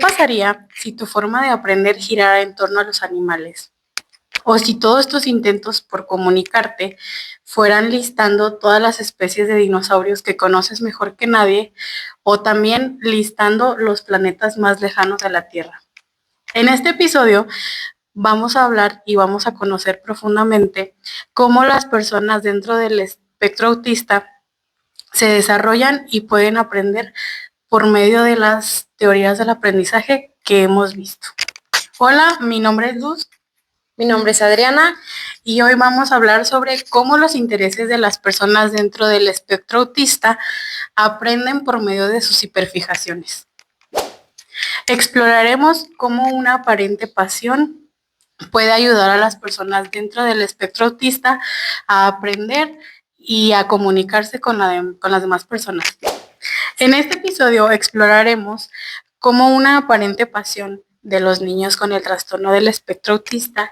pasaría si tu forma de aprender girara en torno a los animales? O si todos tus intentos por comunicarte fueran listando todas las especies de dinosaurios que conoces mejor que nadie, o también listando los planetas más lejanos de la Tierra. En este episodio vamos a hablar y vamos a conocer profundamente cómo las personas dentro del espectro autista se desarrollan y pueden aprender por medio de las teorías del aprendizaje que hemos visto. Hola, mi nombre es Luz. Mi nombre es Adriana y hoy vamos a hablar sobre cómo los intereses de las personas dentro del espectro autista aprenden por medio de sus hiperfijaciones. Exploraremos cómo una aparente pasión puede ayudar a las personas dentro del espectro autista a aprender y a comunicarse con las demás personas. En este episodio exploraremos cómo una aparente pasión de los niños con el trastorno del espectro autista,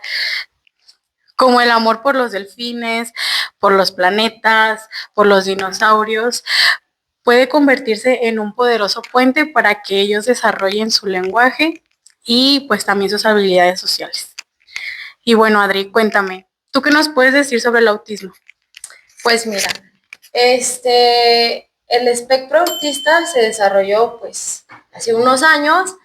como el amor por los delfines, por los planetas, por los dinosaurios, puede convertirse en un poderoso puente para que ellos desarrollen su lenguaje y pues también sus habilidades sociales. Y bueno, Adri, cuéntame, ¿tú qué nos puedes decir sobre el autismo? Pues mira, el espectro autista se desarrolló pues hace unos años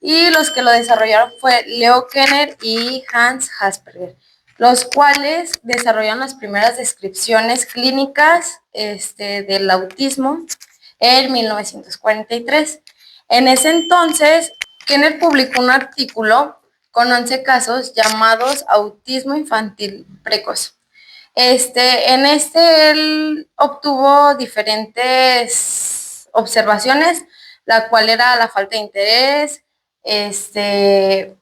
y los que lo desarrollaron fue Leo Kanner y Hans Asperger, los cuales desarrollaron las primeras descripciones clínicas del autismo en 1943. En ese entonces, Kanner publicó un artículo con 11 casos llamados autismo infantil precoz. Él obtuvo diferentes observaciones, la cual era la falta de interés, el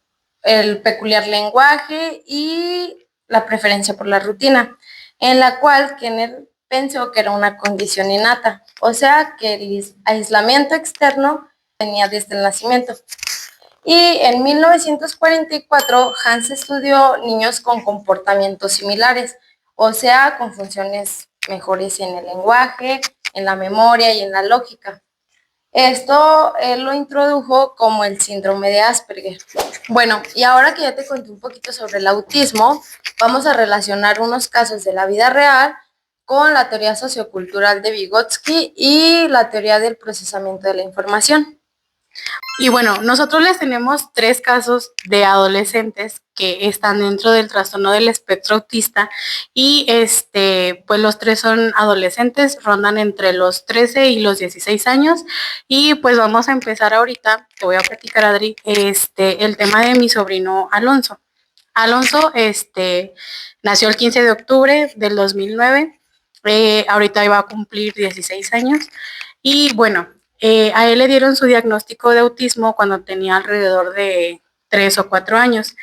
peculiar lenguaje y la preferencia por la rutina, en la cual Kanner pensó que era una condición innata, o sea que el aislamiento externo venía desde el nacimiento. Y en 1944 Hans estudió niños con comportamientos similares, o sea, con funciones mejores en el lenguaje, en la memoria y en la lógica. Esto él lo introdujo como el síndrome de Asperger. Bueno, y ahora que ya te conté un poquito sobre el autismo, vamos a relacionar unos casos de la vida real con la teoría sociocultural de Vygotsky y la teoría del procesamiento de la información. Y bueno, nosotros les tenemos 3 casos de adolescentes que están dentro del trastorno del espectro autista y pues los 3 son adolescentes, rondan entre los 13 y los 16 años y pues vamos a empezar ahorita, te voy a platicar, Adri, el tema de mi sobrino Alonso. Alonso nació el 15 de octubre del 2009, ahorita iba a cumplir 16 años y bueno, a él le dieron su diagnóstico de autismo cuando tenía alrededor de 3 o 4 años.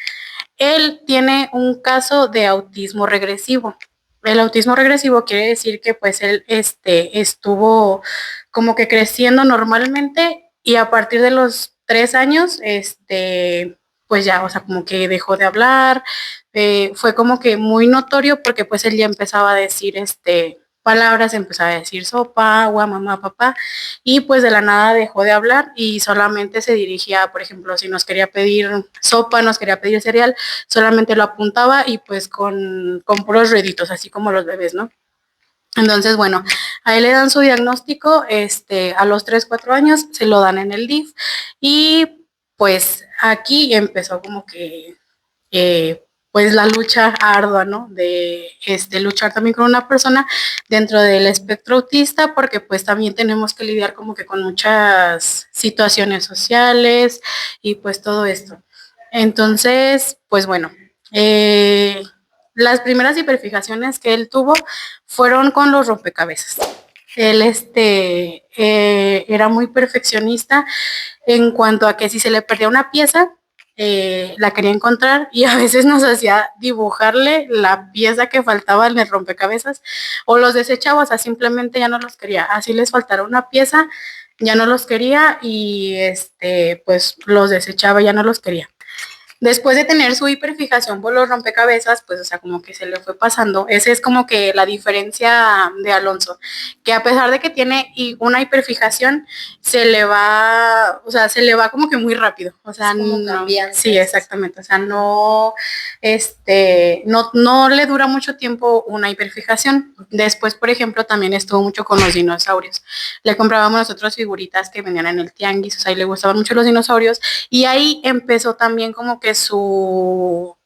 Él tiene un caso de autismo regresivo. El autismo regresivo quiere decir que pues él estuvo como que creciendo normalmente y a partir de los 3 años, pues ya, o sea, como que dejó de hablar, fue como que muy notorio porque pues él ya empezaba a decir palabras, empezaba a decir sopa, agua, mamá, papá, y pues de la nada dejó de hablar y solamente se dirigía, por ejemplo, si nos quería pedir sopa, nos quería pedir cereal, solamente lo apuntaba y pues con puros ruiditos, así como los bebés, ¿no? Entonces, bueno, a él le dan su diagnóstico, a los 3, 4 años, se lo dan en el DIF y pues aquí empezó como que pues la lucha ardua, ¿no? De luchar también con una persona dentro del espectro autista, porque pues también tenemos que lidiar como que con muchas situaciones sociales y pues todo esto. Entonces, pues bueno, las primeras hiperfijaciones que él tuvo fueron con los rompecabezas. Él era muy perfeccionista en cuanto a que si se le perdía una pieza, la quería encontrar y a veces nos hacía dibujarle la pieza que faltaba en el rompecabezas o los desechaba, o sea, simplemente ya no los quería. Así les faltara una pieza, ya no los quería y pues los desechaba, ya no los quería. Después de tener su hiperfijación por los rompecabezas, pues, o sea, como que se le fue pasando. Esa es como que la diferencia de Alonso, que a pesar de que tiene una hiperfijación, se le va, o sea, se le va como que muy rápido. O sea, Es como no, cambiante. sí, exactamente. O sea, no, no le dura mucho tiempo una hiperfijación. Después, por ejemplo, también estuvo mucho con los dinosaurios. Le comprábamos nosotros figuritas que venían en el tianguis, o sea, y le gustaban mucho los dinosaurios. Y ahí empezó también como que su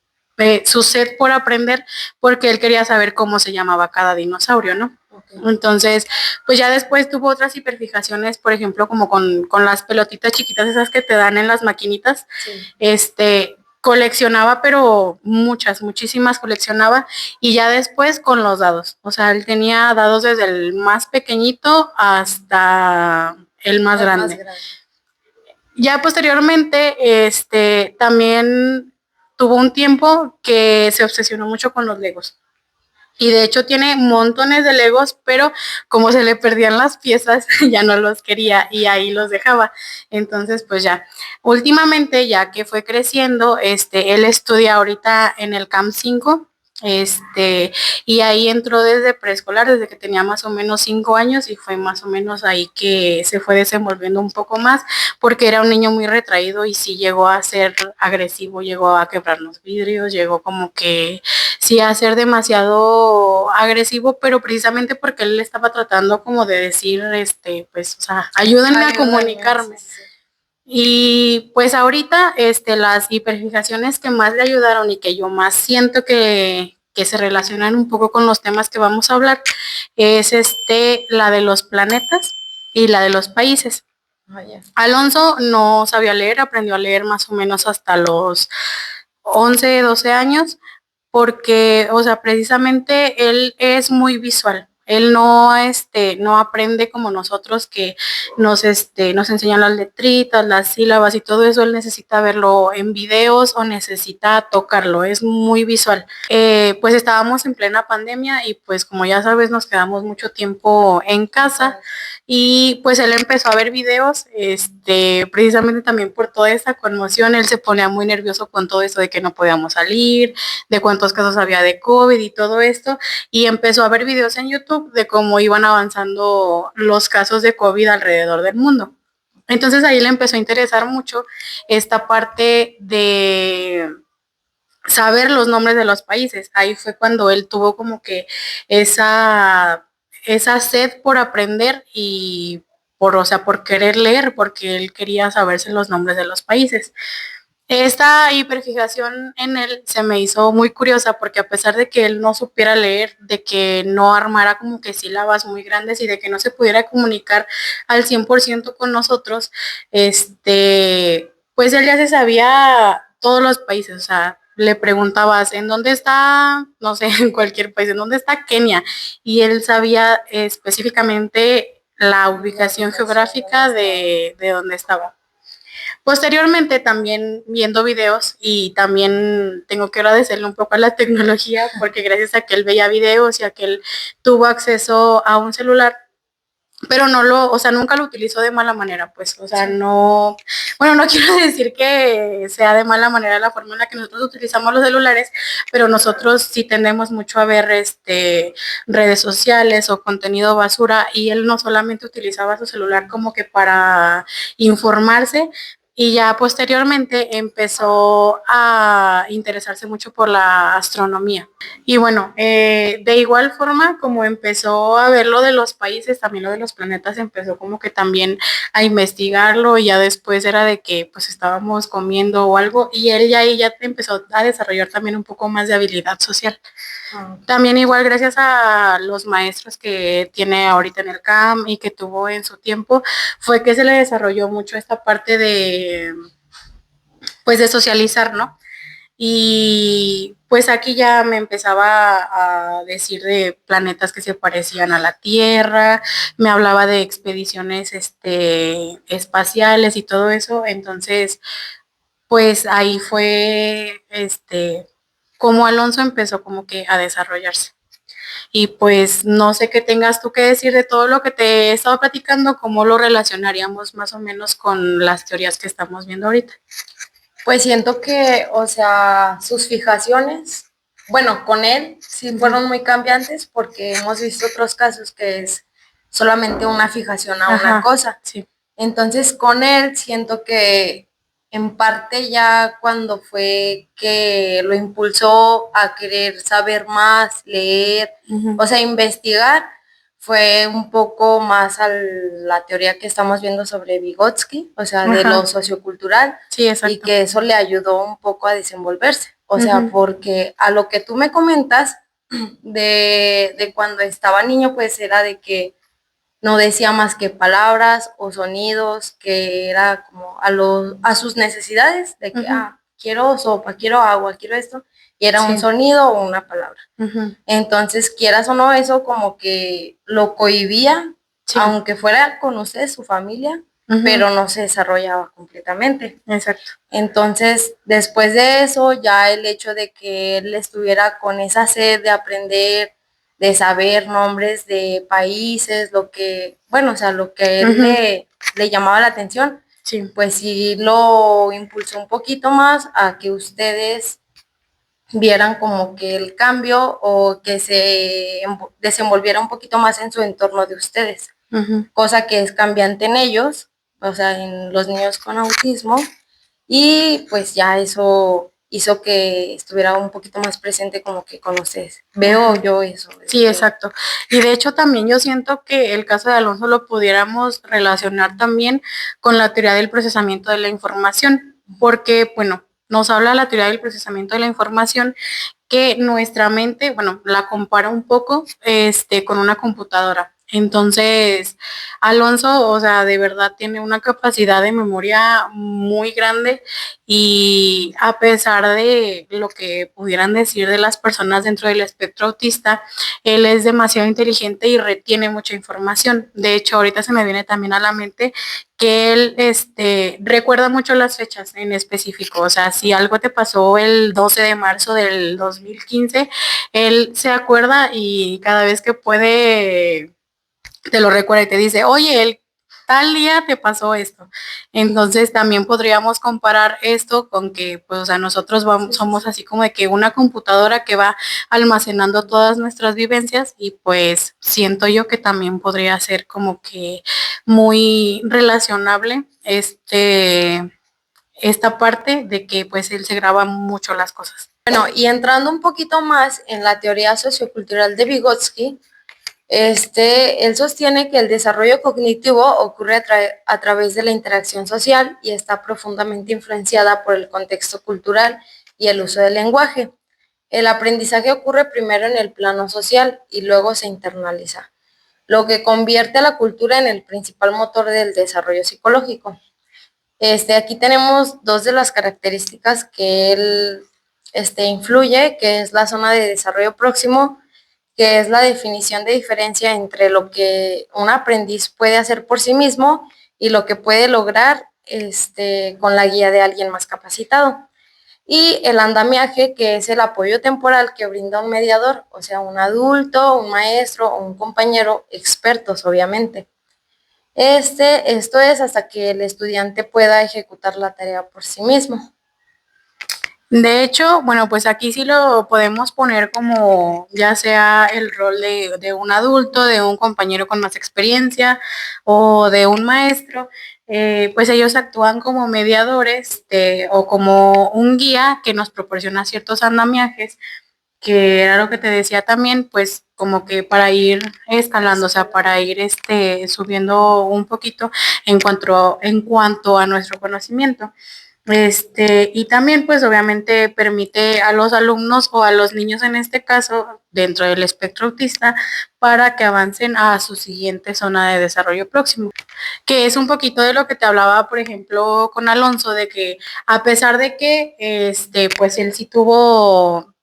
sed por aprender, porque él quería saber cómo se llamaba cada dinosaurio, ¿no? Okay. Entonces, pues ya después tuvo otras hiperfijaciones, por ejemplo, como con las pelotitas chiquitas esas que te dan en las maquinitas. Sí. Coleccionaba, pero muchísimas coleccionaba, y ya después con los dados. O sea, él tenía dados desde el más pequeñito hasta el más grande. Ya posteriormente, también tuvo un tiempo que se obsesionó mucho con los Legos. Y de hecho tiene montones de Legos, pero como se le perdían las piezas, ya no los quería y ahí los dejaba. Entonces, pues ya, últimamente, ya que fue creciendo, él estudia ahorita en el CAM 5, y ahí entró desde preescolar, desde que tenía más o menos 5 años, y fue más o menos ahí que se fue desenvolviendo un poco más, porque era un niño muy retraído y sí llegó a ser agresivo, llegó a quebrar los vidrios, llegó como que sí a ser demasiado agresivo, pero precisamente porque él estaba tratando como de decir, pues, o sea, ayúdenme a comunicarme. Sí. Y pues ahorita, las hiperfijaciones que más le ayudaron y que yo más siento que se relacionan un poco con los temas que vamos a hablar, es la de los planetas y la de los países. Alonso no sabía leer, aprendió a leer más o menos hasta los 11, 12 años, porque, o sea, precisamente él es muy visual. Él no aprende como nosotros, que nos enseñan las letritas, las sílabas y todo eso. Él necesita verlo en videos o necesita tocarlo, es muy visual. Pues estábamos en plena pandemia y pues como ya sabes, nos quedamos mucho tiempo en casa, y pues él empezó a ver videos, precisamente también por toda esta conmoción. Él se ponía muy nervioso con todo esto de que no podíamos salir, de cuántos casos había de COVID y todo esto, y empezó a ver videos en YouTube de cómo iban avanzando los casos de COVID alrededor del mundo. Entonces ahí le empezó a interesar mucho esta parte de saber los nombres de los países. Ahí fue cuando él tuvo como que esa sed por aprender y o sea, por querer leer, porque él quería saberse los nombres de los países. Esta hiperfijación en él se me hizo muy curiosa, porque a pesar de que él no supiera leer, de que no armara como que sílabas muy grandes y de que no se pudiera comunicar al 100% con nosotros, pues él ya se sabía todos los países. O sea, le preguntabas, ¿en dónde está? No sé, en cualquier país, ¿en dónde está Kenia? Y él sabía específicamente la ubicación geográfica de dónde estaba. Posteriormente, también viendo videos, y también tengo que agradecerle un poco a la tecnología, porque gracias a que él veía videos y a que él tuvo acceso a un celular, pero o sea, nunca lo utilizó de mala manera, pues. O sea, no, bueno, no quiero decir que sea de mala manera la forma en la que nosotros utilizamos los celulares, pero nosotros sí tendemos mucho a ver redes sociales o contenido basura, y él no solamente utilizaba su celular como que para informarse, y ya posteriormente empezó a interesarse mucho por la astronomía. Y bueno, de igual forma como empezó a ver lo de los países, también lo de los planetas empezó como que también a investigarlo, y ya después era de que pues estábamos comiendo o algo, y él ya ahí ya empezó a desarrollar también un poco más de habilidad social. También igual gracias a los maestros que tiene ahorita en el CAM y que tuvo en su tiempo, fue que se le desarrolló mucho esta parte pues de socializar, ¿no? Y pues aquí ya me empezaba a decir de planetas que se parecían a la Tierra, me hablaba de expediciones espaciales y todo eso. Entonces, pues ahí fue como Alonso empezó como que a desarrollarse. Y pues no sé qué tengas tú que decir de todo lo que te he estado platicando, cómo lo relacionaríamos más o menos con las teorías que estamos viendo ahorita. Pues siento que, o sea, sus fijaciones, bueno, con él sí fueron muy cambiantes porque hemos visto otros casos que es solamente una fijación a una Ajá, cosa. sí. Entonces, con él siento que en parte ya cuando fue que lo impulsó a querer saber más, leer, o sea, investigar, fue un poco más a la teoría que estamos viendo sobre Vygotsky, o sea, de lo sociocultural, sí, y exacto. que eso le ayudó un poco a desenvolverse. O sea, porque a lo que tú me comentas de cuando estaba niño, pues era de que no decía más que palabras o sonidos, que era como a sus necesidades, de que, quiero sopa, quiero agua, quiero esto, y era un sonido o una palabra. Entonces, quieras o no, eso como que lo cohibía, aunque fuera con ustedes, su familia, pero no se desarrollaba completamente. Exacto. Entonces, después de eso, ya el hecho de que él estuviera con esa sed de aprender, de saber nombres de países, lo que, bueno, o sea, lo que él le llamaba la atención, pues sí lo impulsó un poquito más a que ustedes vieran como que el cambio o que se desenvolviera un poquito más en su entorno de ustedes, cosa que es cambiante en ellos, o sea, en los niños con autismo, y pues ya eso hizo que estuviera un poquito más presente como que con ustedes. Veo yo eso. Sí, exacto. Y de hecho también yo siento que el caso de Alonso lo pudiéramos relacionar también con la teoría del procesamiento de la información, porque, bueno, nos habla la teoría del procesamiento de la información que nuestra mente, bueno, la compara un poco, con una computadora. Entonces, Alonso, o sea, de verdad tiene una capacidad de memoria muy grande y a pesar de lo que pudieran decir de las personas dentro del espectro autista, él es demasiado inteligente y retiene mucha información. De hecho, ahorita se me viene también a la mente que él recuerda mucho las fechas en específico. O sea, si algo te pasó el 12 de marzo del 2015, él se acuerda y cada vez que puede te lo recuerda y te dice, oye, el tal día te pasó esto. Entonces también podríamos comparar esto con que, pues, o sea, nosotros somos así como de que una computadora que va almacenando todas nuestras vivencias y pues siento yo que también podría ser como que muy relacionable esta parte de que pues él se graba mucho las cosas. Bueno, y entrando un poquito más en la teoría sociocultural de Vygotsky, él sostiene que el desarrollo cognitivo ocurre a través de la interacción social y está profundamente influenciada por el contexto cultural y el uso del lenguaje. El aprendizaje ocurre primero en el plano social y luego se internaliza, lo que convierte a la cultura en el principal motor del desarrollo psicológico. Aquí tenemos dos de las características que él influye, que es la zona de desarrollo próximo, que es la definición de diferencia entre lo que un aprendiz puede hacer por sí mismo y lo que puede lograr con la guía de alguien más capacitado. Y el andamiaje, que es el apoyo temporal que brinda un mediador, o sea, un adulto, un maestro o un compañero, expertos, obviamente. Esto es hasta que el estudiante pueda ejecutar la tarea por sí mismo. De hecho, bueno, pues aquí sí lo podemos poner como ya sea el rol de un adulto, de un compañero con más experiencia o de un maestro, pues ellos actúan como mediadores o como un guía que nos proporciona ciertos andamiajes, que era lo que te decía también, pues como que para ir escalando, o sea, para ir subiendo un poquito en cuanto a nuestro conocimiento. Y también pues obviamente permite a los alumnos o a los niños en este caso dentro del espectro autista para que avancen a su siguiente zona de desarrollo próximo, que es un poquito de lo que te hablaba, por ejemplo, con Alonso, de que a pesar de que pues él sí tuvo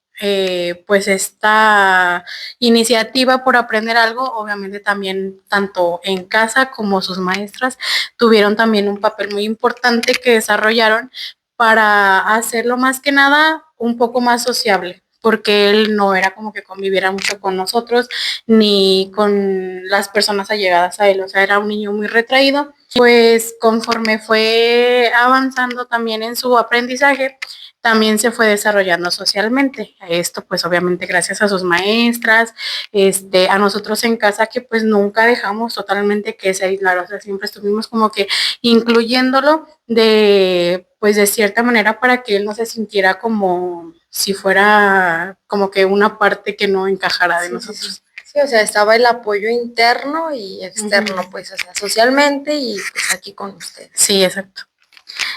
pues esta iniciativa por aprender algo, obviamente también tanto en casa como sus maestras tuvieron también un papel muy importante que desarrollaron para hacerlo más que nada un poco más sociable, porque él no era como que conviviera mucho con nosotros ni con las personas allegadas a él, o sea, era un niño muy retraído. Pues conforme fue avanzando también en su aprendizaje, también se fue desarrollando socialmente. Esto pues obviamente gracias a sus maestras, a nosotros en casa que pues nunca dejamos totalmente que se aislara, o sea, siempre estuvimos como que incluyéndolo de pues de cierta manera para que él no se sintiera como si fuera como que una parte que no encajara de nosotros. Sí, o sea, estaba el apoyo interno y externo, pues, o sea, socialmente y pues aquí con ustedes. Sí, exacto.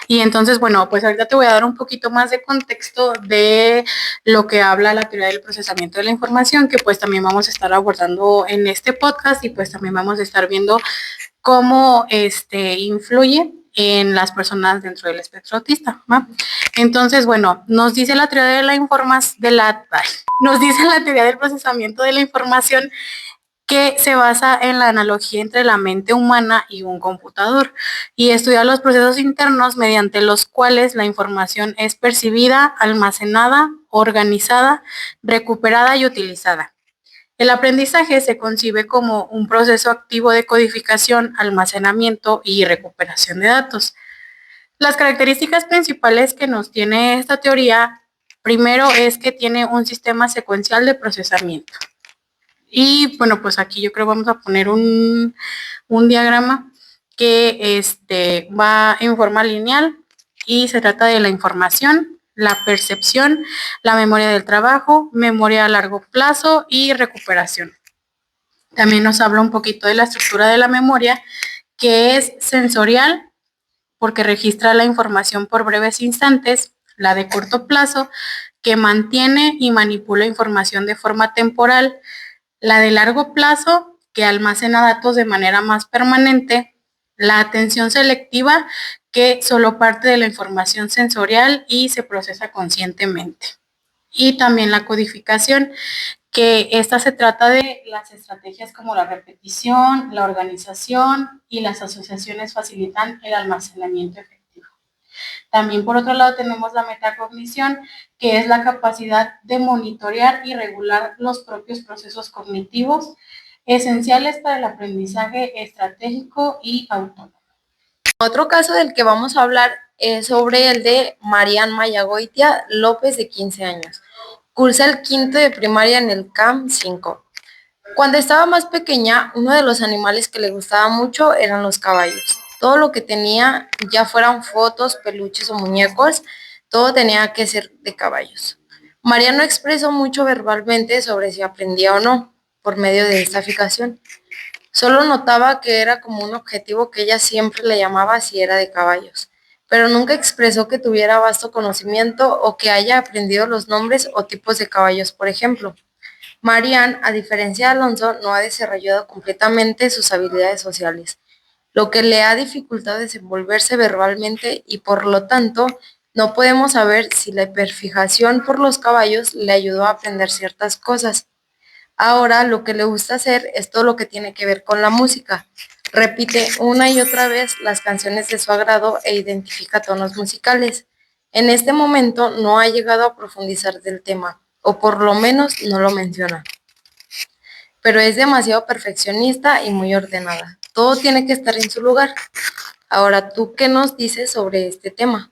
Y entonces, bueno, pues ahorita te voy a dar un poquito más de contexto de lo que habla la teoría del procesamiento de la información, que pues también vamos a estar abordando en este podcast y pues también vamos a estar viendo cómo influye en las personas dentro del espectro autista, ¿va? Entonces, bueno, nos dice la teoría de la información, nos dice la teoría del procesamiento de la información que se basa en la analogía entre la mente humana y un computador y estudia los procesos internos mediante los cuales la información es percibida, almacenada, organizada, recuperada y utilizada. El aprendizaje se concibe como un proceso activo de codificación, almacenamiento y recuperación de datos. Las características principales que nos tiene esta teoría, primero es que tiene un sistema secuencial de procesamiento. Y bueno, pues aquí yo creo vamos a poner un diagrama que va en forma lineal y se trata de la información, la percepción, la memoria del trabajo, memoria a largo plazo y recuperación. También nos habla un poquito de la estructura de la memoria, que es sensorial, porque registra la información por breves instantes, la de corto plazo, que mantiene y manipula información de forma temporal, la de largo plazo, que almacena datos de manera más permanente, la atención selectiva, que solo parte de la información sensorial y se procesa conscientemente. Y también la codificación, que esta se trata de las estrategias como la repetición, la organización y las asociaciones facilitan el almacenamiento efectivo. También por otro lado tenemos la metacognición, que es la capacidad de monitorear y regular los propios procesos cognitivos esenciales para el aprendizaje estratégico y autónomo. Otro caso del que vamos a hablar es sobre el de Marian Mayagoitia López, de 15 años. Cursa el quinto de primaria en el CAM 5. Cuando estaba más pequeña, uno de los animales que le gustaba mucho eran los caballos. Todo lo que tenía, ya fueran fotos, peluches o muñecos, todo tenía que ser de caballos. María no expresó mucho verbalmente sobre si aprendía o no por medio de esta fijación. Solo notaba que era como un objetivo que ella siempre le llamaba si era de caballos, pero nunca expresó que tuviera vasto conocimiento o que haya aprendido los nombres o tipos de caballos, por ejemplo. Marianne, a diferencia de Alonso, no ha desarrollado completamente sus habilidades sociales, lo que le ha dificultado desenvolverse verbalmente y por lo tanto no podemos saber si la hiperfijación por los caballos le ayudó a aprender ciertas cosas. Ahora lo que le gusta hacer es todo lo que tiene que ver con la música. Repite una y otra vez las canciones de su agrado e identifica tonos musicales. En este momento no ha llegado a profundizar del tema, o por lo menos no lo menciona. Pero es demasiado perfeccionista y muy ordenada. Todo tiene que estar en su lugar. Ahora, ¿tú qué nos dices sobre este tema?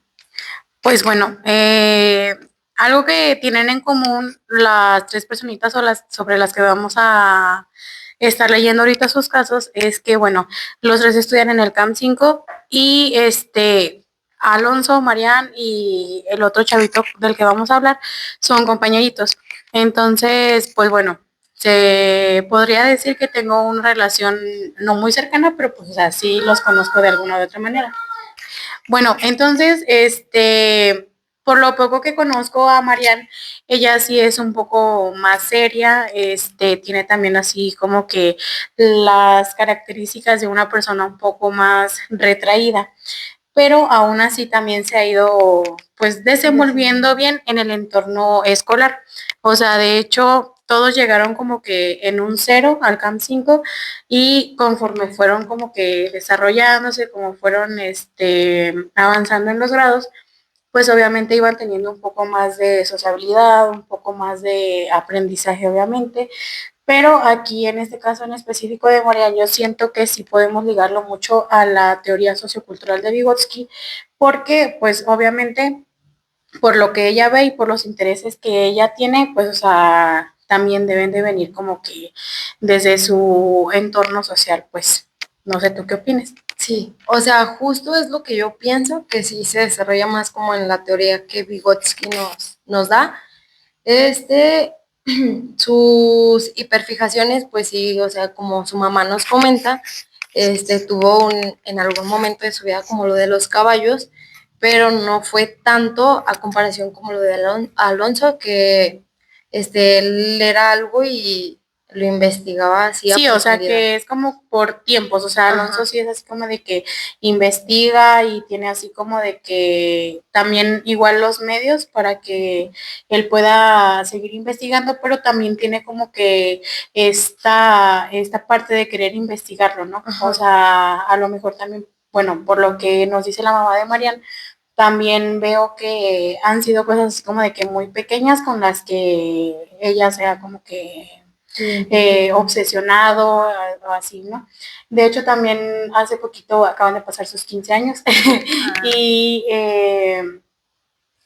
Pues bueno, algo que tienen en común las tres personitas sobre las que vamos a estar leyendo ahorita sus casos es que, bueno, los tres estudian en el CAM 5 y Alonso, Marian y el otro chavito del que vamos a hablar son compañeritos. Entonces, pues bueno, se podría decir que tengo una relación no muy cercana, pero pues así los conozco de alguna u otra manera. Bueno, entonces, por lo poco que conozco a Marian, ella sí es un poco más seria, tiene también así como que las características de una persona un poco más retraída, pero aún así también se ha ido pues desenvolviendo bien en el entorno escolar. O sea, de hecho, todos llegaron como que en un 0 al CAM 5 y conforme fueron como que desarrollándose, como fueron avanzando en los grados, pues obviamente iban teniendo un poco más de sociabilidad, un poco más de aprendizaje, obviamente, pero aquí en este caso en específico de Moria, yo siento que sí podemos ligarlo mucho a la teoría sociocultural de Vygotsky, porque pues obviamente por lo que ella ve y por los intereses que ella tiene, pues o sea, también deben de venir como que desde su entorno social, pues no sé tú qué opinas. Sí, o sea, justo es lo que yo pienso, que sí se desarrolla más como en la teoría que Vygotsky nos da. Este, sus hiperfijaciones, pues sí, o sea, como su mamá nos comenta, tuvo en algún momento de su vida como lo de los caballos, pero no fue tanto a comparación como lo de Alonso, que él era algo y lo investigaba así a Sí, o sea profundidad. que es como por tiempos, o sea, Alonso Ajá. sí es así como de que investiga y tiene así como de que también igual los medios para que él pueda seguir investigando, pero también tiene como que esta parte de querer investigarlo, ¿no? O Ajá. sea, a lo mejor también, bueno, por lo que nos dice la mamá de Marian, también veo que han sido cosas así como de que muy pequeñas con las que ella sea como que obsesionado o así, ¿no? De hecho, también hace poquito acaban de pasar sus 15 años y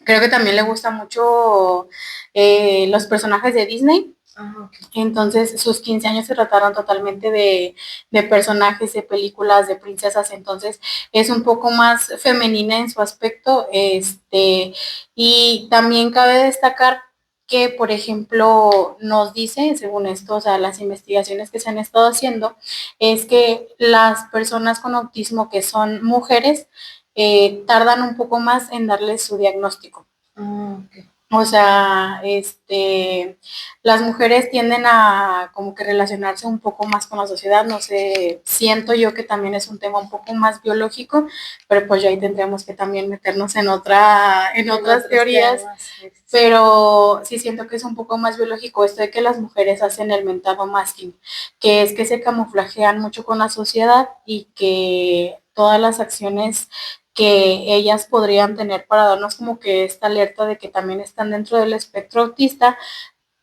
creo que también le gusta mucho los personajes de Disney. Entonces, sus 15 años se trataron totalmente de personajes, de películas, de princesas. Entonces, es un poco más femenina en su aspecto. Y también cabe destacar que, por ejemplo, nos dice, según esto, o sea, las investigaciones que se han estado haciendo, es que las personas con autismo que son mujeres tardan un poco más en darles su diagnóstico. Okay. O sea, las mujeres tienden a como que relacionarse un poco más con la sociedad, no sé, siento yo que también es un tema un poco más biológico, pero pues ya ahí tendríamos que también meternos en otras teorías, pero sí siento que es un poco más biológico esto de que las mujeres hacen el mentado masking, que es que se camuflajean mucho con la sociedad y que todas las acciones que ellas podrían tener para darnos como que esta alerta de que también están dentro del espectro autista,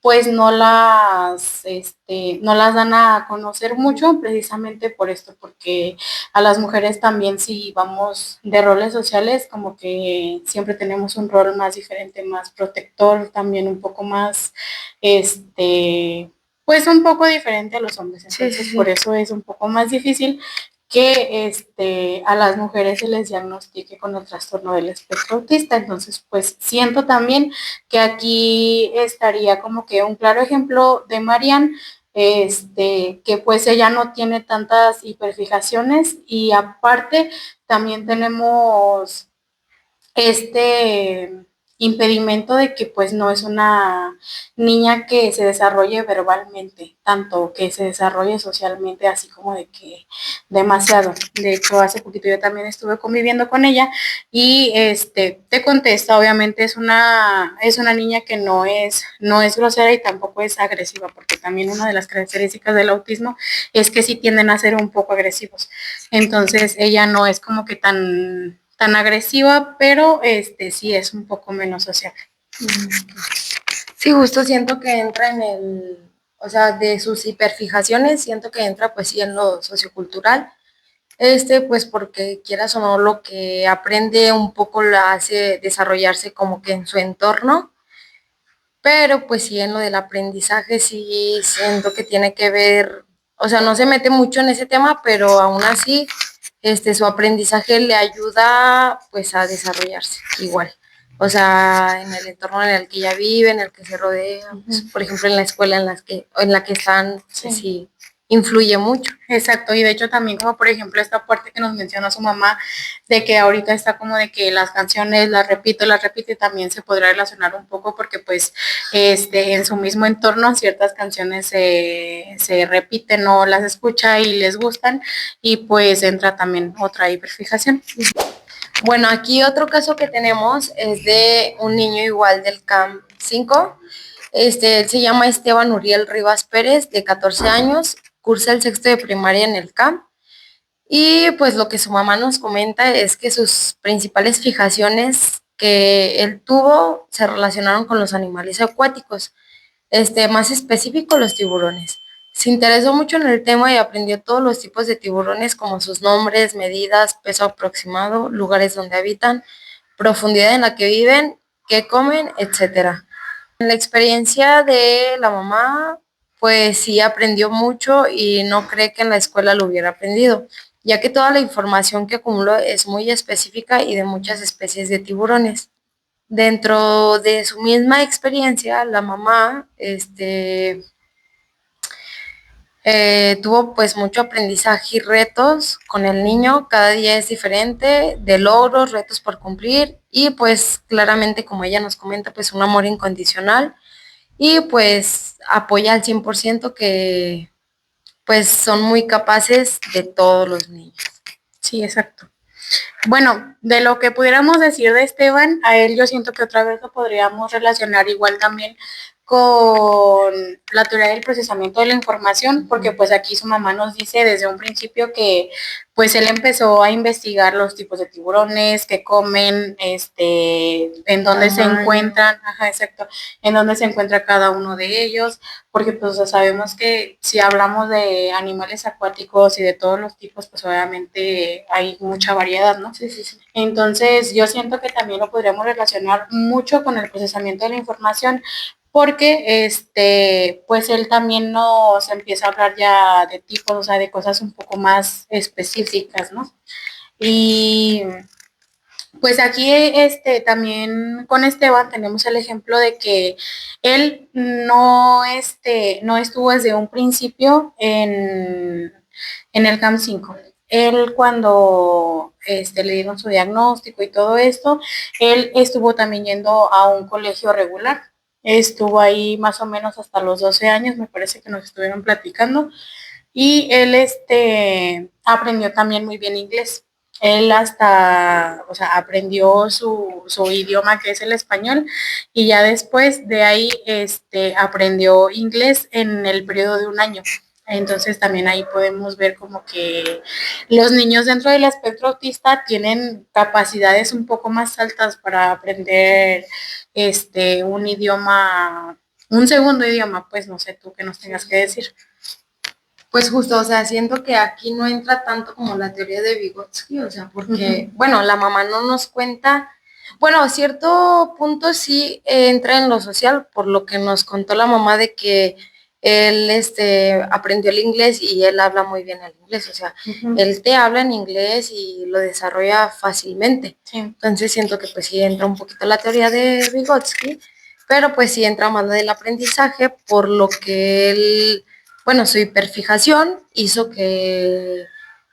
pues no las dan a conocer mucho precisamente por esto, porque a las mujeres también si vamos de roles sociales, como que siempre tenemos un rol más diferente, más protector, también un poco más, pues un poco diferente a los hombres. Entonces, sí. Por eso es un poco más difícil que a las mujeres se les diagnostique con el trastorno del espectro autista. Entonces, pues siento también que aquí estaría como que un claro ejemplo de Marian, que pues ella no tiene tantas hiperfijaciones y aparte también tenemos este impedimento de que pues no es una niña que se desarrolle verbalmente, tanto que se desarrolle socialmente, así como de que demasiado. De hecho, hace poquito yo también estuve conviviendo con ella y te contesta, obviamente es una niña que no es grosera y tampoco es agresiva, porque también una de las características del autismo es que sí tienden a ser un poco agresivos. Entonces, ella no es como que tan agresiva, pero sí es un poco menos social. Sí, justo siento que entra en o sea, de sus hiperfijaciones, siento que entra pues sí en lo sociocultural, pues porque quieras o no, lo que aprende un poco la hace desarrollarse como que en su entorno, pero pues sí en lo del aprendizaje sí siento que tiene que ver, o sea, no se mete mucho en ese tema, pero aún así, su aprendizaje le ayuda pues a desarrollarse igual. O sea, en el entorno en el que ella vive, en el que se rodea, pues, por ejemplo, en la escuela en la que están, pues, sí influye mucho. Exacto, y de hecho también como por ejemplo esta parte que nos menciona su mamá, de que ahorita está como de que las canciones las repito, y también se podrá relacionar un poco porque pues en su mismo entorno ciertas canciones se repiten o las escucha y les gustan y pues entra también otra hiperfijación. Bueno, aquí otro caso que tenemos es de un niño igual del CAM 5. Él se llama Esteban Uriel Rivas Pérez, de 14 años, cursa el sexto de primaria en el CAM. Y pues lo que su mamá nos comenta es que sus principales fijaciones que él tuvo se relacionaron con los animales acuáticos, más específico los tiburones. Se interesó mucho en el tema y aprendió todos los tipos de tiburones como sus nombres, medidas, peso aproximado, lugares donde habitan, profundidad en la que viven, qué comen, etcétera. En la experiencia de la mamá, pues sí aprendió mucho y no cree que en la escuela lo hubiera aprendido, ya que toda la información que acumuló es muy específica y de muchas especies de tiburones. Dentro de su misma experiencia, la mamá, tuvo pues mucho aprendizaje y retos con el niño, cada día es diferente, de logros, retos por cumplir y pues claramente como ella nos comenta, pues un amor incondicional y pues apoya al 100% que pues son muy capaces de todos los niños. Sí, exacto. Bueno, de lo que pudiéramos decir de Esteban, a él yo siento que otra vez lo podríamos relacionar igual también con la teoría del procesamiento de la información, porque pues aquí su mamá nos dice desde un principio que pues él empezó a investigar los tipos de tiburones, que comen, en dónde se encuentran, ajá, exacto, en dónde se encuentra cada uno de ellos, porque pues sabemos que si hablamos de animales acuáticos y de todos los tipos, pues obviamente hay mucha variedad, ¿no? Sí, sí, sí. Entonces yo siento que también lo podríamos relacionar mucho con el procesamiento de la información, porque pues él también nos empieza a hablar ya de tipos, o sea, de cosas un poco más específicas, ¿no? Y pues aquí también con Esteban tenemos el ejemplo de que él no estuvo desde un principio en el CAM 5. Él cuando le dieron su diagnóstico y todo esto, él estuvo también yendo a un colegio regular. Estuvo ahí más o menos hasta los 12 años, me parece que nos estuvieron platicando. Y él aprendió también muy bien inglés. Él hasta, o sea, aprendió su idioma que es el español y ya después de ahí aprendió inglés en el periodo de un año. Entonces también ahí podemos ver como que los niños dentro del espectro autista tienen capacidades un poco más altas para aprender un idioma, un segundo idioma, pues no sé tú qué nos tengas que decir. Pues justo, o sea, siento que aquí no entra tanto como la teoría de Vygotsky, o sea, porque, bueno, la mamá no nos cuenta, bueno, a cierto punto sí entra en lo social, por lo que nos contó la mamá de que él, aprendió el inglés y él habla muy bien el inglés, o sea, él te habla en inglés y lo desarrolla fácilmente. Sí. Entonces siento que pues sí entra un poquito la teoría de Vygotsky, pero pues sí entra más la del aprendizaje, por lo que él, bueno, su hiperfijación hizo que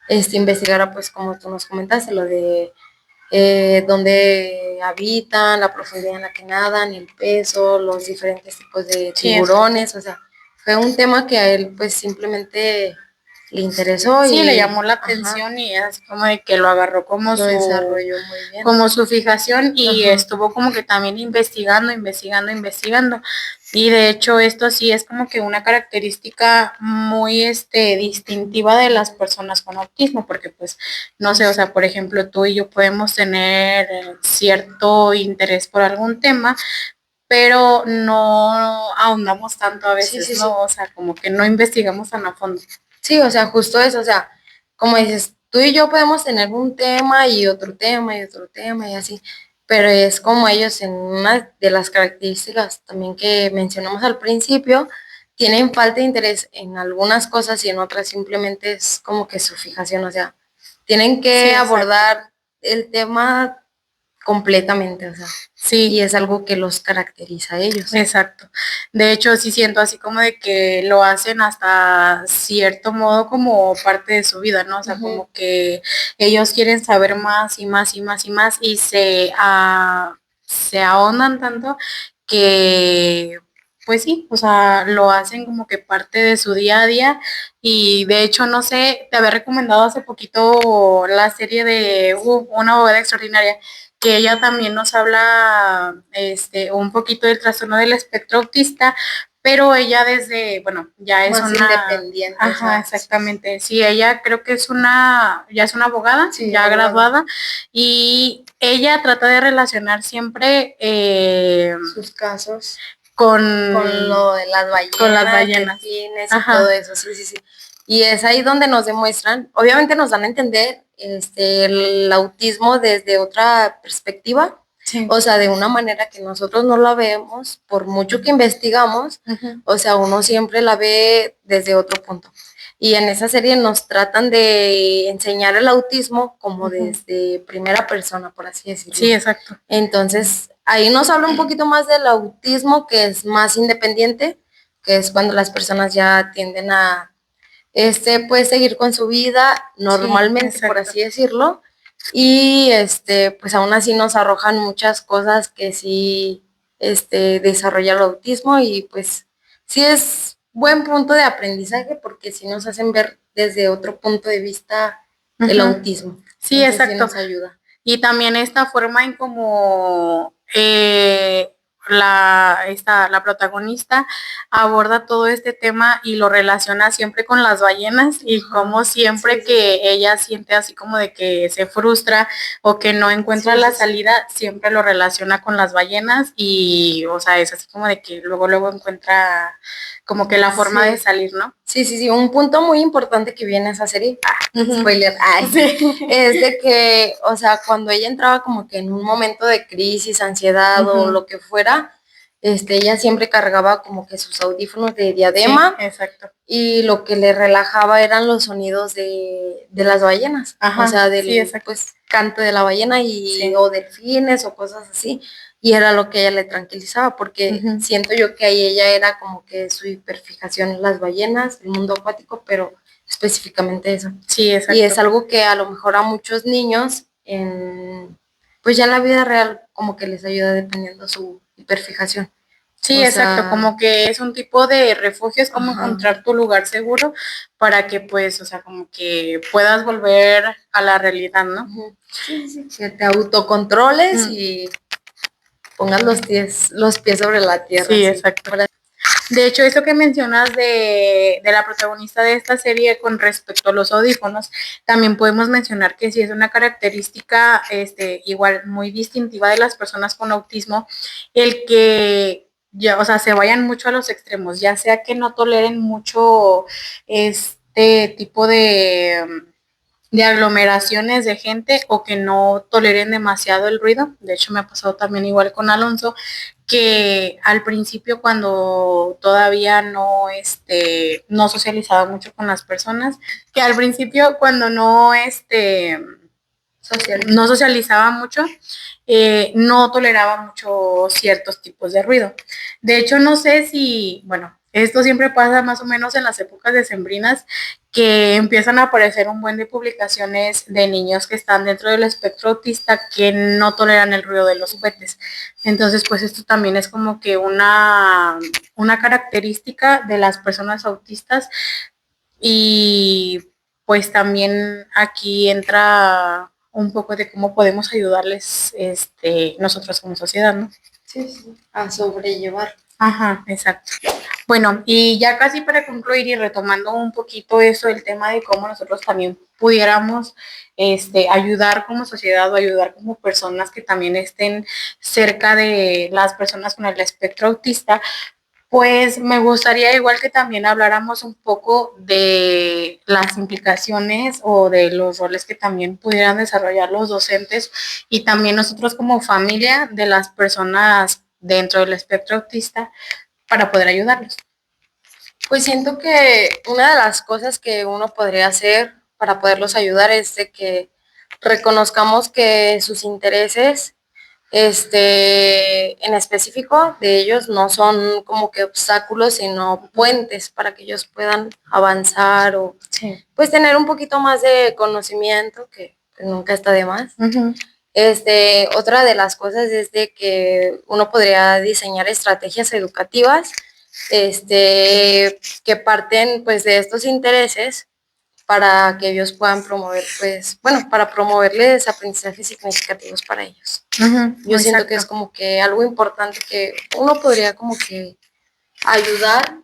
investigara, pues como tú nos comentaste, lo de dónde habitan, la profundidad en la que nadan, el peso, los diferentes tipos de tiburones, o sea, fue un tema que a él pues simplemente le interesó sí, y le llamó la atención y es como de que lo agarró como lo desarrolló muy bien. Como su fijación y estuvo como que también investigando. Y de hecho esto sí es como que una característica muy distintiva de las personas con autismo, porque pues no sé, o sea, por ejemplo, tú y yo podemos tener cierto interés por algún tema, pero no ahondamos tanto a veces, Sí, sí, ¿no? sí. O sea, como que no investigamos tan a fondo. Sí, o sea, justo eso, o sea, como dices, tú y yo podemos tener un tema y otro tema y otro tema y así, pero es como ellos en una de las características también que mencionamos al principio, tienen falta de interés en algunas cosas y en otras simplemente es como que su fijación, o sea, tienen que Sí, abordar el tema completamente, o sea, sí. Y es algo que los caracteriza a ellos. Exacto. De hecho, sí siento así como de que lo hacen hasta cierto modo como parte de su vida, ¿no? O sea, como que ellos quieren saber más y más y más y más y se ahondan tanto que, pues sí, o sea, lo hacen como que parte de su día a día y de hecho, no sé, te había recomendado hace poquito la serie de Una abogada extraordinaria, que ella también nos habla un poquito del trastorno del espectro autista, pero ella desde, bueno, ya es más una independiente. Ajá, exactamente. Sí, ella creo que ya es una abogada, Sí, ya abogada. graduada, y ella trata de relacionar siempre sus casos con lo de las ballenas, con las ballenas. delfines Ajá. y todo eso, sí, sí, sí. Y es ahí donde nos demuestran, obviamente nos dan a entender el autismo desde otra perspectiva, Sí. o sea, de una manera que nosotros no la vemos, por mucho que investigamos, o sea, uno siempre la ve desde otro punto. Y en esa serie nos tratan de enseñar el autismo como desde primera persona, por así decirlo. Sí, exacto. Entonces, ahí nos habla un poquito más del autismo, que es más independiente, que es cuando las personas ya tienden a, pues, seguir con su vida normalmente, por así decirlo. Y, pues, aún así nos arrojan muchas cosas que sí, desarrolla el autismo y, pues, sí es buen punto de aprendizaje porque sí nos hacen ver desde otro punto de vista el autismo. Sí, entonces, exacto. sí nos ayuda. Y también esta forma en como la protagonista aborda todo este tema y lo relaciona siempre con las ballenas y como siempre que ella siente así como de que se frustra o que no encuentra la salida, siempre lo relaciona con las ballenas y, o sea, es así como de que luego encuentra como que la forma de salir, ¿no? Sí, sí, sí. Un punto muy importante que viene esa serie, spoiler, es de que, o sea, cuando ella entraba como que en un momento de crisis, ansiedad o lo que fuera, ella siempre cargaba como que sus audífonos de diadema. Sí, exacto. Y lo que le relajaba eran los sonidos de las ballenas. O sea, del pues, canto de la ballena o delfines o cosas así. Y era lo que ella le tranquilizaba, porque siento yo que ahí ella era como que su hiperfijación en las ballenas, el mundo acuático, pero específicamente eso. Sí, exacto. Y es algo que a lo mejor a muchos niños, pues ya en la vida real, como que les ayuda dependiendo su hiperfijación. Sí, exacto, como que es un tipo de refugio, es como encontrar tu lugar seguro para que pues, o sea, como que puedas volver a la realidad, ¿no? Sí, sí, que te autocontroles y pongas los pies sobre la tierra. Sí, exacto. De hecho, eso que mencionas de la protagonista de esta serie con respecto a los audífonos, también podemos mencionar que sí es una característica igual muy distintiva de las personas con autismo, el que ya, o sea, se vayan mucho a los extremos, ya sea que no toleren mucho este tipo de aglomeraciones de gente o que no toleren demasiado el ruido. De hecho, me ha pasado también igual con Alonso, que al principio cuando todavía no socializaba mucho con las personas, que al principio cuando no socializaba mucho, no toleraba mucho ciertos tipos de ruido. De hecho, no sé si, bueno, esto siempre pasa más o menos en las épocas decembrinas, que empiezan a aparecer un buen de publicaciones de niños que están dentro del espectro autista que no toleran el ruido de los juguetes. Entonces, pues esto también es como que una característica de las personas autistas y pues también aquí entra un poco de cómo podemos ayudarles nosotros como sociedad, ¿no? Sí, sí, a sobrellevar. Ajá, exacto. Bueno, y ya casi para concluir y retomando un poquito eso, el tema de cómo nosotros también pudiéramos ayudar como sociedad o ayudar como personas que también estén cerca de las personas con el espectro autista, pues me gustaría igual que también habláramos un poco de las implicaciones o de los roles que también pudieran desarrollar los docentes y también nosotros como familia de las personas dentro del espectro autista para poder ayudarlos. Pues siento que una de las cosas que uno podría hacer para poderlos ayudar es de que reconozcamos que sus intereses en específico de ellos no son como que obstáculos, sino puentes para que ellos puedan avanzar o pues tener un poquito más de conocimiento, que pues, nunca está de más. Otra de las cosas es de que uno podría diseñar estrategias educativas que parten pues de estos intereses para que ellos puedan promover, pues, bueno, para promoverles aprendizajes significativos para ellos. Yo siento que es como que algo importante que uno podría como que ayudar,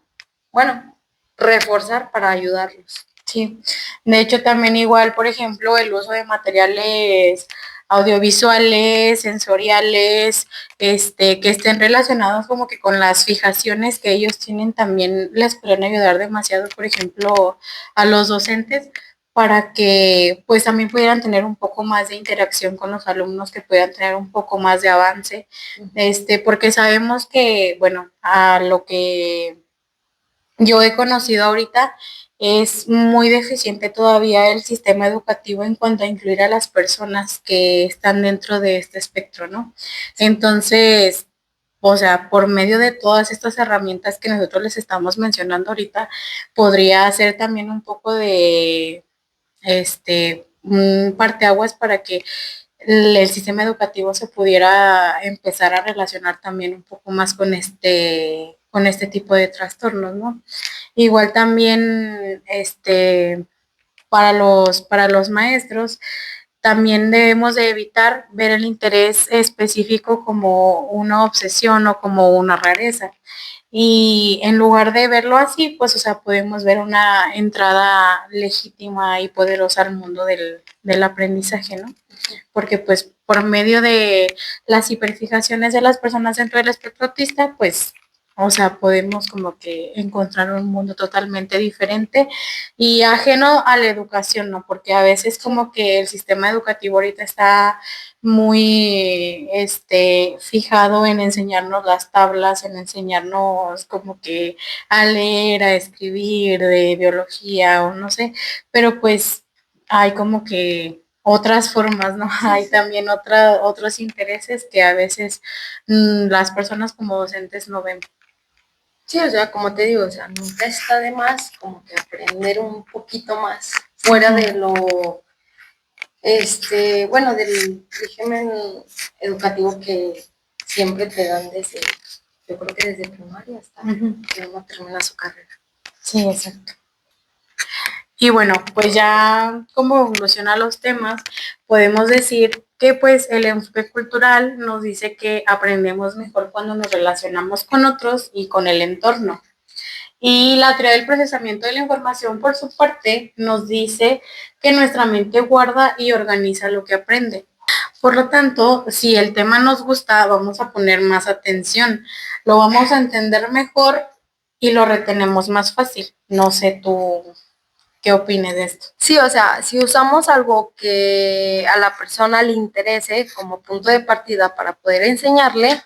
bueno, reforzar para ayudarlos. Sí, de hecho también igual, por ejemplo, el uso de materiales audiovisuales, sensoriales, que estén relacionados como que con las fijaciones que ellos tienen, también les pueden ayudar demasiado, por ejemplo, a los docentes para que pues también pudieran tener un poco más de interacción con los alumnos, que puedan tener un poco más de avance, porque sabemos que, bueno, a lo que yo he conocido ahorita, es muy deficiente todavía el sistema educativo en cuanto a incluir a las personas que están dentro de este espectro, ¿no? Entonces, o sea, por medio de todas estas herramientas que nosotros les estamos mencionando ahorita, podría ser también un poco de, un parteaguas para que el sistema educativo se pudiera empezar a relacionar también un poco más con este tipo de trastornos, ¿no? Igual también, para los maestros, también debemos de evitar ver el interés específico como una obsesión o como una rareza. Y en lugar de verlo así, pues, o sea, podemos ver una entrada legítima y poderosa al mundo del aprendizaje, ¿no? Porque pues por medio de las hiperfijaciones de las personas dentro del espectro autista, pues, o sea, podemos como que encontrar un mundo totalmente diferente y ajeno a la educación, ¿no? Porque a veces como que el sistema educativo ahorita está muy, fijado en enseñarnos las tablas, en enseñarnos como que a leer, a escribir, de biología o no sé, pero pues hay como que otras formas, ¿no? Sí, hay también otros intereses que a veces las personas como docentes no ven. Sí, o sea, como te digo, o sea, nunca está de más como que aprender un poquito más fuera de lo, bueno, del régimen educativo que siempre te dan desde, yo creo que desde primaria hasta que uno termina su carrera. Sí, exacto. Y bueno, pues ya como evoluciona los temas, podemos decir que pues el enfoque cultural nos dice que aprendemos mejor cuando nos relacionamos con otros y con el entorno. Y la teoría del procesamiento de la información, por su parte, nos dice que nuestra mente guarda y organiza lo que aprende. Por lo tanto, si el tema nos gusta, vamos a poner más atención, lo vamos a entender mejor y lo retenemos más fácil. No sé tú qué opines de esto. Sí, o sea, si usamos algo que a la persona le interese como punto de partida para poder enseñarle,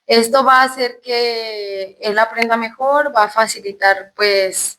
esto va a hacer que él aprenda mejor, va a facilitar pues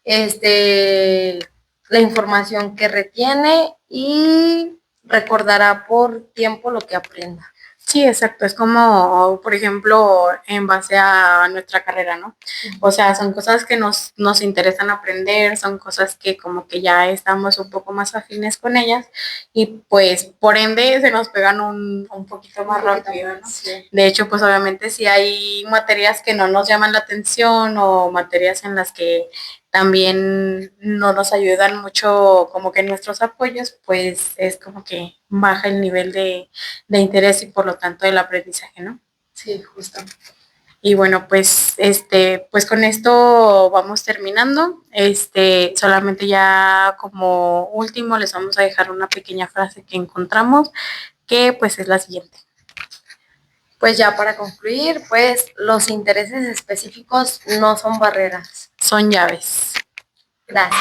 la información que retiene y recordará por tiempo lo que aprenda. Sí, exacto. Es como, por ejemplo, en base a nuestra carrera, ¿no? O sea, son cosas que nos interesan aprender, son cosas que como que ya estamos un poco más afines con ellas y pues por ende se nos pegan un poquito más rápido, ¿no? Sí. De hecho, pues obviamente si hay materias que no nos llaman la atención o materias en las que también no nos ayudan mucho como que en nuestros apoyos, pues es como que baja el nivel de interés y por lo tanto del aprendizaje, ¿no? Sí, justo. Y bueno, pues pues con esto vamos terminando. Solamente ya como último les vamos a dejar una pequeña frase que encontramos, que pues es la siguiente. Pues ya para concluir, pues los intereses específicos no son barreras. Son llaves. Gracias.